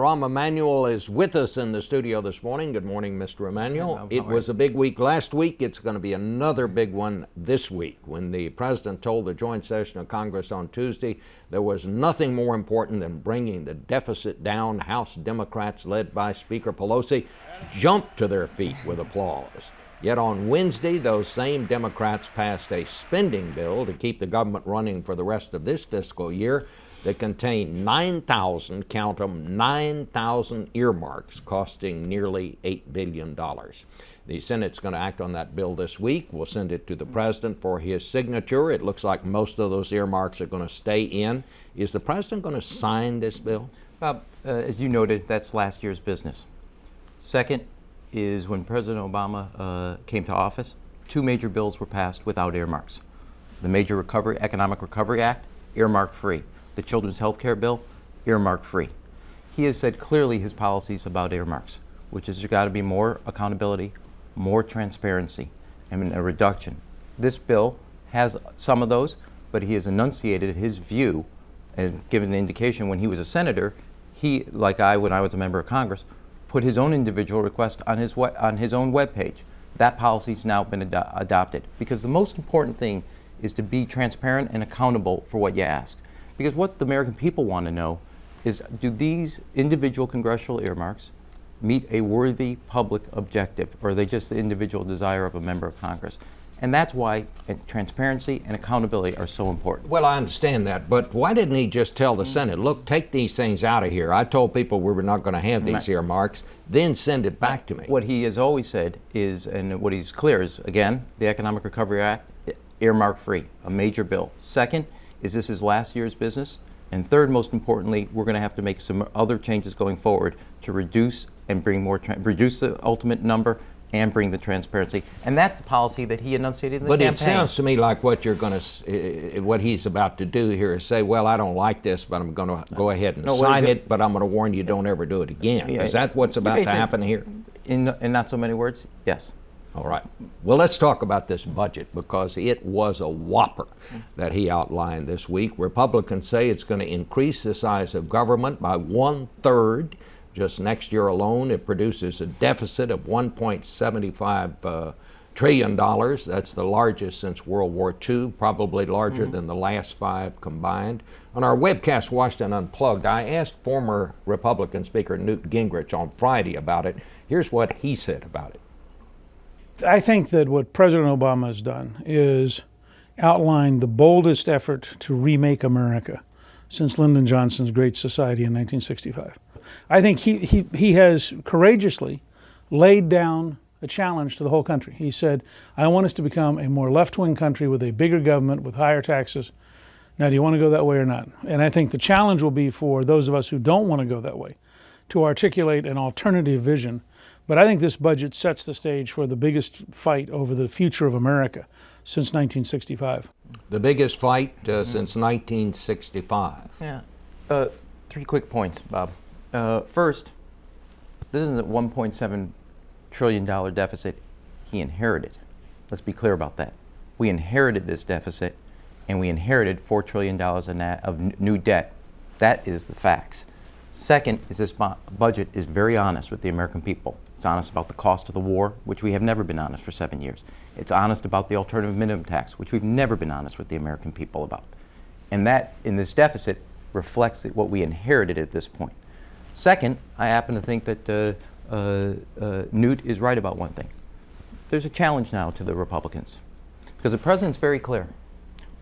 Rahm Emanuel is with us in the studio this morning. Good morning, Mr. Emanuel. It was a big week last week. It's going to be another big one this week. When the president told the joint session of Congress on Tuesday there was nothing more important than bringing the deficit down, House Democrats led by Speaker Pelosi jumped to their feet with applause. Yet on Wednesday, those same Democrats passed a spending bill to keep the government running for the rest of this fiscal year that contained 9,000, count them, 9,000 earmarks costing nearly $8 billion. The Senate's going to act on that bill this week. We'll send it to the president for his signature. It looks like most of those earmarks are going to stay in. Is the president going to sign this bill? Bob, as you noted, that's last year's business. Second is when President Obama came to office, two major bills were passed without earmarks. The Major Economic Recovery Act, earmark-free. The Children's Health Care Bill, earmark-free. He has said clearly his policies about earmarks, which is there's got to be more accountability, more transparency, and a reduction. This bill has some of those, but he has enunciated his view and given an indication when he was a senator, he, like I, when I was a member of Congress, put his own individual request on his own webpage. That policy's now been adopted because the most important thing is to be transparent and accountable for what you ask. Because what the American people want to know is, do these individual congressional earmarks meet a worthy public objective, or are they just the individual desire of a member of Congress? And that's why transparency and accountability are so important. Well, I understand that, but why didn't he just tell the Senate, look, take these things out of here. I told people we were not going to have these earmarks, then send it back to me. What he has always said is, and what he's clear is, again, the Economic Recovery Act, earmark-free, a major bill. Second, is this is last year's business? And third, most importantly, we're going to have to make some other changes going forward to reduce and bring more, reduce the ultimate number and bring the transparency. And that's the policy that he enunciated in the campaign. But it sounds to me like what you're going to, what he's about to do here is say, well, I don't like this, but I'm going to go ahead and sign it, but I'm going to warn you, don't ever do it again. Is that what's about to happen here? In not so many words, yes. All right. Well, let's talk about this budget because it was a whopper that he outlined this week. Republicans say it's going to increase the size of government by 1/3. Just next year alone, it produces a deficit of $1.75 trillion. That's the largest since World War II, probably larger than the last 5 combined. On our webcast, Washington Unplugged, I asked former Republican Speaker Newt Gingrich on Friday about it. Here's what he said about it. I think that what President Obama has done is outline the boldest effort to remake America since Lyndon Johnson's Great Society in 1965. I think he has courageously laid down a challenge to the whole country. He said, I want us to become a more left-wing country with a bigger government, with higher taxes. Now, do you want to go that way or not? And I think the challenge will be for those of us who don't want to go that way to articulate an alternative vision. But I think this budget sets the stage for the biggest fight over the future of America since 1965. The biggest fight since 1965. Yeah. 3 quick points, Bob. First, this isn't a $1.7 trillion deficit he inherited. Let's be clear about that. We inherited this deficit, and we inherited $4 trillion of new debt. That is the facts. Second is this budget is very honest with the American people. It's honest about the cost of the war, which we have never been honest for 7 years. It's honest about the alternative minimum tax, which we've never been honest with the American people about. And that, in this deficit, reflects what we inherited at this point. Second, I happen to think that Newt is right about one thing. There's a challenge now to the Republicans, because the president's very clear.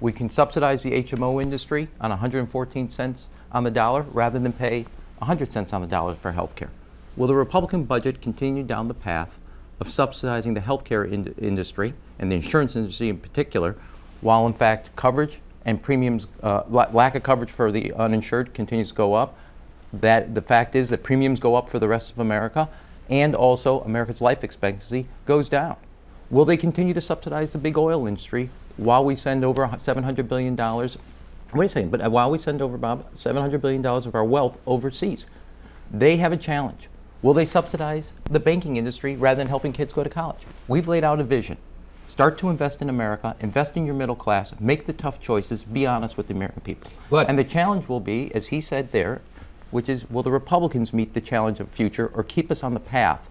We can subsidize the HMO industry on 114 cents on the dollar rather than pay 100 cents on the dollar for health care. Will the Republican budget continue down the path of subsidizing the healthcare industry and the insurance industry in particular, while in fact coverage and premiums, lack of coverage for the uninsured continues to go up? That the fact is that premiums go up for the rest of America, and also America's life expectancy goes down. Will they continue to subsidize the big oil industry while we send over $700 billion? Wait a second, but while we send over, Bob, $700 billion of our wealth overseas, they have a challenge. Will they subsidize the banking industry rather than helping kids go to college? We've laid out a vision. Start to invest in America, invest in your middle class, make the tough choices, be honest with the American people. And the challenge will be, as he said there, which is, will the Republicans meet the challenge of the future or keep us on the path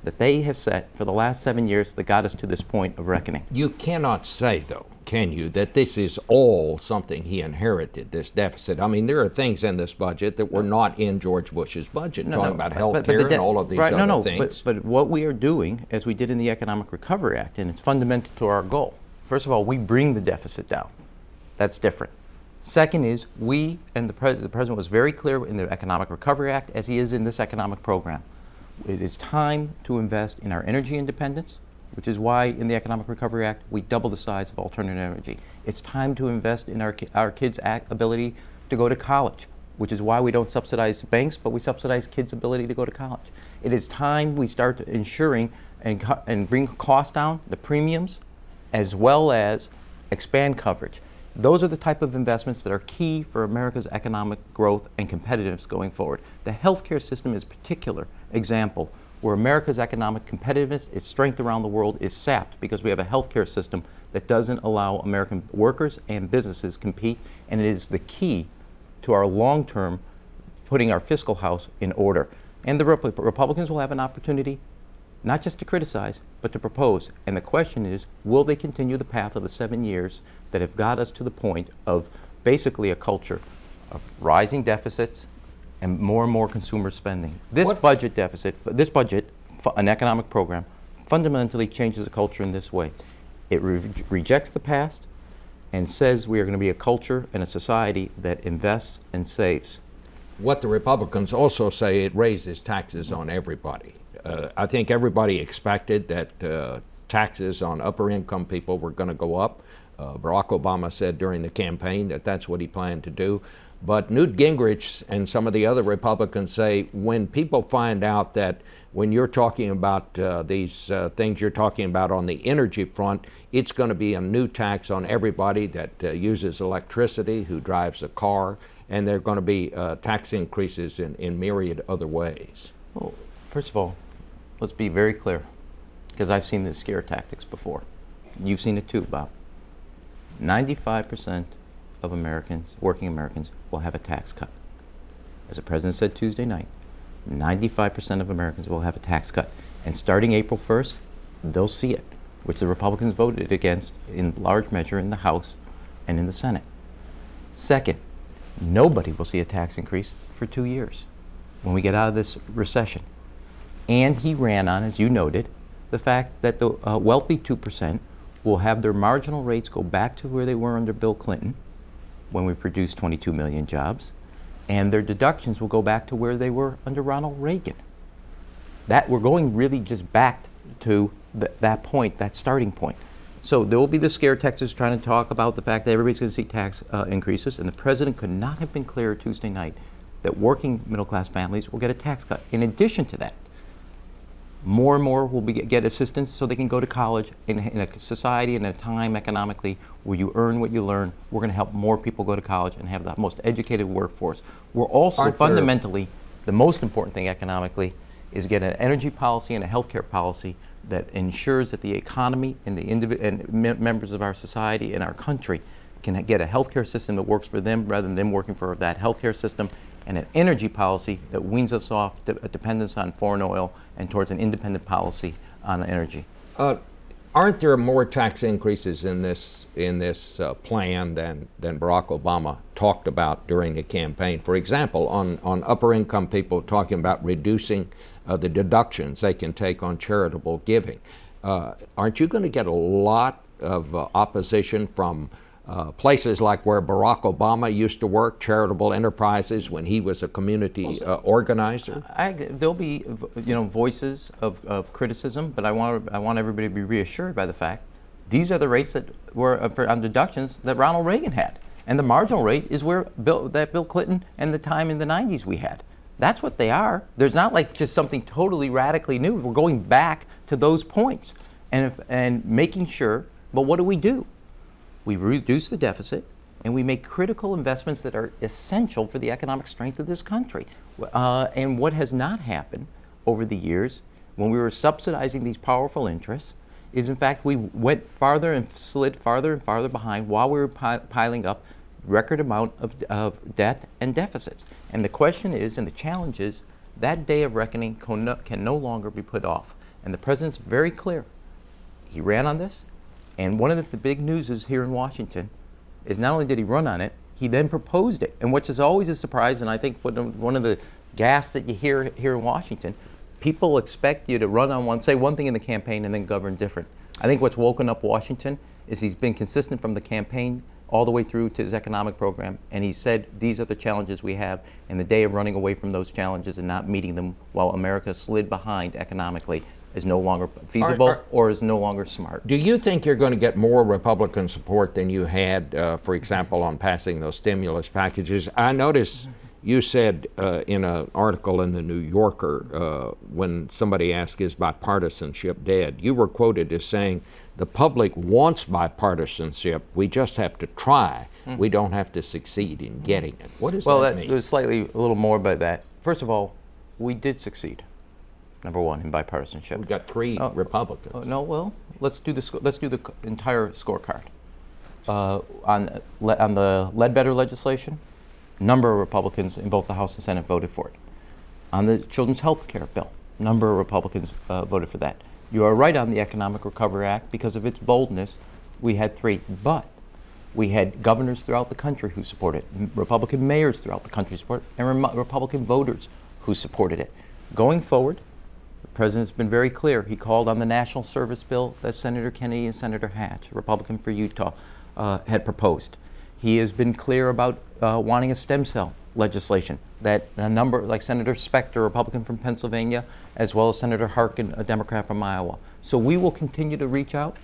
that they have set for the last 7 years that got us to this point of reckoning? You cannot say, though, can you, that this is all something he inherited, this deficit? I mean, there are things in this budget that were not in George Bush's budget, talking about health care and all of these other things. But what we are doing, as we did in the Economic Recovery Act, and it's fundamental to our goal, first of all, we bring the deficit down. That's different. Second is, we, and the President was very clear in the Economic Recovery Act, as he is in this economic program. It is time to invest in our energy independence, which is why in the Economic Recovery Act, we double the size of alternative energy. It's time to invest in our kids' ability to go to college, which is why we don't subsidize banks, but we subsidize kids' ability to go to college. It is time we start ensuring and bring costs down, the premiums, as well as expand coverage. Those are the type of investments that are key for America's economic growth and competitiveness going forward. The healthcare system is a particular example where America's economic competitiveness, its strength around the world, is sapped because we have a healthcare system that doesn't allow American workers and businesses compete, and it is the key to our long-term putting our fiscal house in order. And the Republicans will have an opportunity not just to criticize, but to propose. And the question is, will they continue the path of the 7 years that have got us to the point of basically a culture of rising deficits and more consumer spending? This budget deficit, an economic program, fundamentally changes the culture in this way. It rejects the past and says we are going to be a culture and a society that invests and saves. What the Republicans also say, it raises taxes on everybody. I think everybody expected that taxes on upper income people were going to go up. Barack Obama said during the campaign that that's what he planned to do. But Newt Gingrich and some of the other Republicans say when people find out that when you're talking about these things you're talking about on the energy front, it's going to be a new tax on everybody that uses electricity, who drives a car, and there are going to be tax increases in myriad other ways. Well, first of all, let's be very clear, because I've seen the scare tactics before. You've seen it too, Bob. 95% of Americans, working Americans, will have a tax cut. As the President said Tuesday night, 95% of Americans will have a tax cut. And starting April 1st, they'll see it, which the Republicans voted against in large measure in the House and in the Senate. Second, nobody will see a tax increase for 2 years when we get out of this recession. And he ran on, as you noted, the fact that the wealthy 2% will have their marginal rates go back to where they were under Bill Clinton when we produced 22 million jobs, and their deductions will go back to where they were under Ronald Reagan. That we're going really just back to that point, that starting point. So there will be the scare tactics trying to talk about the fact that everybody's going to see tax increases, and the President could not have been clearer Tuesday night that working middle-class families will get a tax cut. In addition to that, more and more will get assistance so they can go to college in a society and a time economically where you earn what you learn. We're going to help more people go to college and have the most educated workforce. We're also fundamentally, the most important thing economically is get an energy policy and a healthcare policy that ensures that the economy and the members of our society and our country can get a healthcare system that works for them rather than them working for that healthcare system, and an energy policy that weans us off a dependence on foreign oil and towards an independent policy on energy. Aren't there more tax increases in this plan than Barack Obama talked about during the campaign? For example, on upper income people, talking about reducing the deductions they can take on charitable giving. Aren't you going to get a lot of opposition from places like where Barack Obama used to work, charitable enterprises, when he was a community organizer? There'll be, voices of criticism, but I want everybody to be reassured by the fact these are the rates that were on deductions that Ronald Reagan had, and the marginal rate is where Bill Clinton and the time in the 90s we had. That's what they are. There's not like just something totally radically new. We're going back to those points and making sure. But what do? We reduce the deficit, and we make critical investments that are essential for the economic strength of this country. And what has not happened over the years, when we were subsidizing these powerful interests, is in fact we went farther and slid farther and farther behind while we were piling up record amount of debt and deficits. And the question is, and the challenge is, that day of reckoning can no longer be put off. And the president's very clear. He ran on this, and one of the big news is here in Washington is not only did he run on it, he then proposed it. And which is always a surprise, and I think one of the gas that you hear here in Washington, people expect you to run on say one thing in the campaign and then govern different. I think what's woken up Washington is he's been consistent from the campaign all the way through to his economic program, and he said these are the challenges we have, and the day of running away from those challenges and not meeting them while America slid behind economically is no longer feasible or is no longer smart. Do you think you're going to get more Republican support than you had, for example, on passing those stimulus packages? I noticed you said in an article in the New Yorker, when somebody asked, is bipartisanship dead? You were quoted as saying, the public wants bipartisanship, we just have to try. We don't have to succeed in getting it. What does that mean? Well, there's slightly a little more by that. First of all, we did succeed. Number one, in bipartisanship. We've got three Republicans. No, well, let's do the entire scorecard. On the Ledbetter legislation, a number of Republicans in both the House and Senate voted for it. On the Children's Health Care bill, a number of Republicans voted for that. You are right on the Economic Recovery Act. Because of its boldness, we had 3. But we had governors throughout the country who supported it, Republican mayors throughout the country supported it, and Republican voters who supported it. Going forward, the president's been very clear. He called on the national service bill that Senator Kennedy and Senator Hatch, a Republican for Utah, had proposed. He has been clear about wanting a stem cell legislation that a number, like Senator Specter, a Republican from Pennsylvania, as well as Senator Harkin, a Democrat from Iowa. So we will continue to reach out,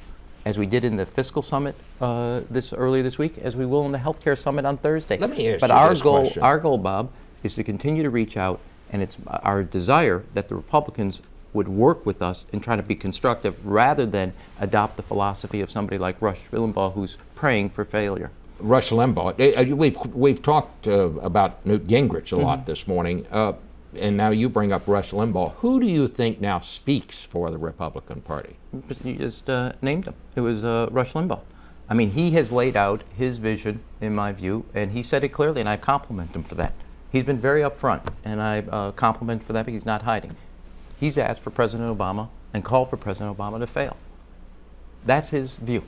as we did in the fiscal summit earlier this week, as we will in the healthcare summit on Thursday. Let me ask but you our this goal, question. our goal, Bob, is to continue to reach out, and it's our desire that the Republicans would work with us in trying to be constructive rather than adopt the philosophy of somebody like Rush Limbaugh, who's praying for failure. Rush Limbaugh. We've talked about Newt Gingrich a lot this morning, and now you bring up Rush Limbaugh. Who do you think now speaks for the Republican Party? You just named him. It was Rush Limbaugh. I mean, he has laid out his vision, in my view, and he said it clearly, and I compliment him for that. He's been very upfront, and I compliment him for that because he's not hiding. He's asked for President Obama and called for President Obama to fail. That's his view,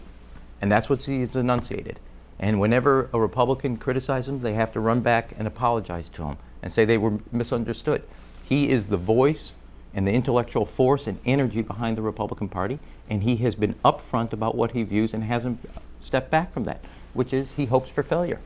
and that's what he's enunciated. And whenever a Republican criticizes him, they have to run back and apologize to him and say they were misunderstood. He is the voice and the intellectual force and energy behind the Republican Party, and he has been upfront about what he views and hasn't stepped back from that, which is he hopes for failure.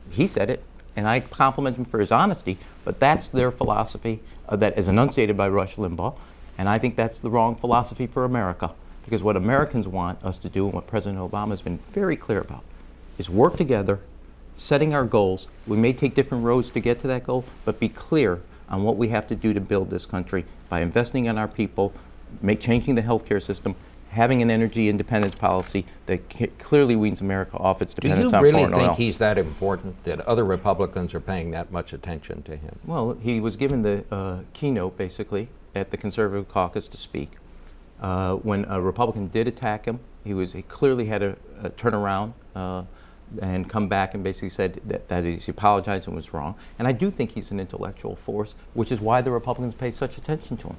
He said it, and I compliment him for his honesty, but that's their philosophy that is enunciated by Rush Limbaugh, and I think that's the wrong philosophy for America, because what Americans want us to do, and what President Obama has been very clear about, is work together, setting our goals. We may take different roads to get to that goal, but be clear on what we have to do to build this country by investing in our people, changing the healthcare system, having an energy independence policy that clearly weans America off its dependence on foreign oil. Do you really think he's that important, that other Republicans are paying that much attention to him? Well, he was given the keynote, basically, at the Conservative caucus to speak. When a Republican did attack him, he clearly had a turnaround and come back and basically said that he apologized and was wrong. And I do think he's an intellectual force, which is why the Republicans pay such attention to him.